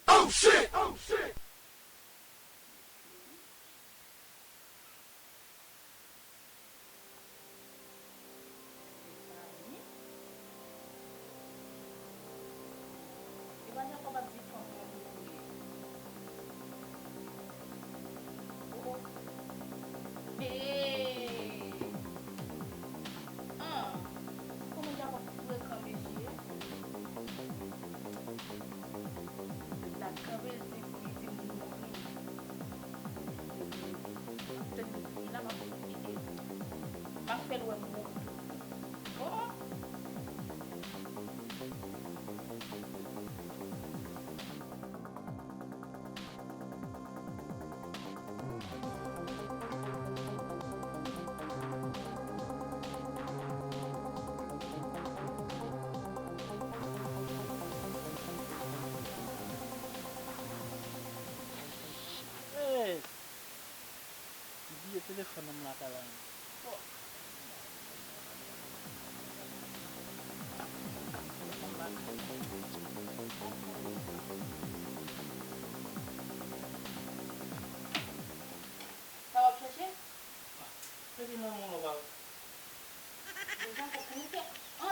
Oh shit! Oh shit! Dia telepon nama kalang. Ça va chercher? Jadi nama lokal.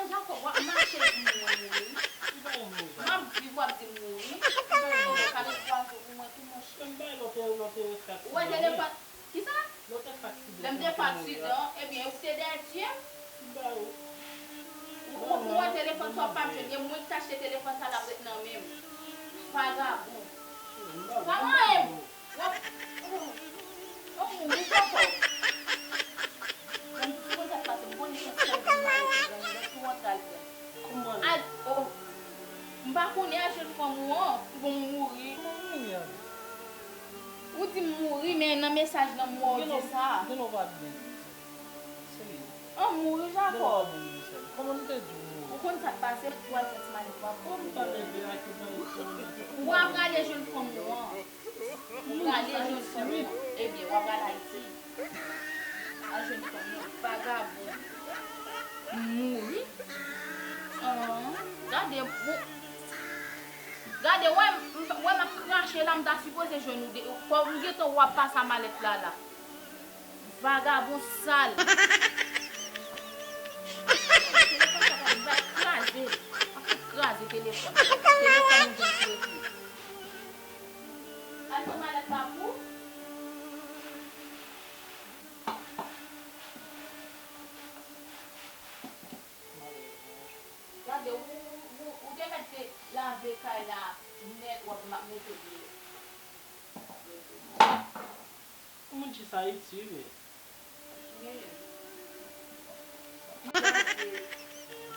Jacob, what marché mouri? Mam di voir di mouri. Kali kwanzo uma tu moshi. Também lote fax. Ouais, téléphone. Qui ça? Lote fax. L'aime des accidents. Eh bien, c'est des tiens. Bah oui. Pourquoi téléphone soit pas jeune? Il y a moins de cacher téléphone ça la maintenant même. Pas grave. Comment est? Oh, mon Jacob. Mba konen a jen fwa mwen, bon mouri. Ou di mouri, men nan mesaj nan mwen di sa. De nou va bien. Seri. An mouri, Jacob. Comment nous te dit? Ou kon sa pase, ou al sentiman de fwa. Comme pas les bien à qui Ou ap gade jen fwa mwen. Ou gade jen fwa mwen. Eh bien, ou ap gade Haiti. A jen fwa mwen, vagabond. Mouri. Gade, wè m'a craché là, m'da supposé genou de. Faut m'gé ton wap pas sa mallette là. Vagabond sale. Écraser téléphone. Téléphone nous dit plus. Allez, mallette pas pour. Gade, ou te mette la vekay la net wap mette di. Comment tu sais Haïti, oui?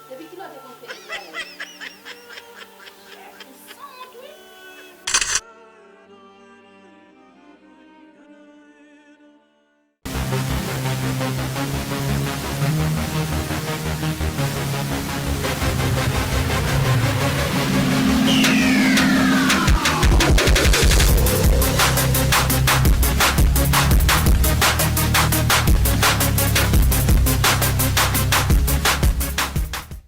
Depuis qu'il a été construit,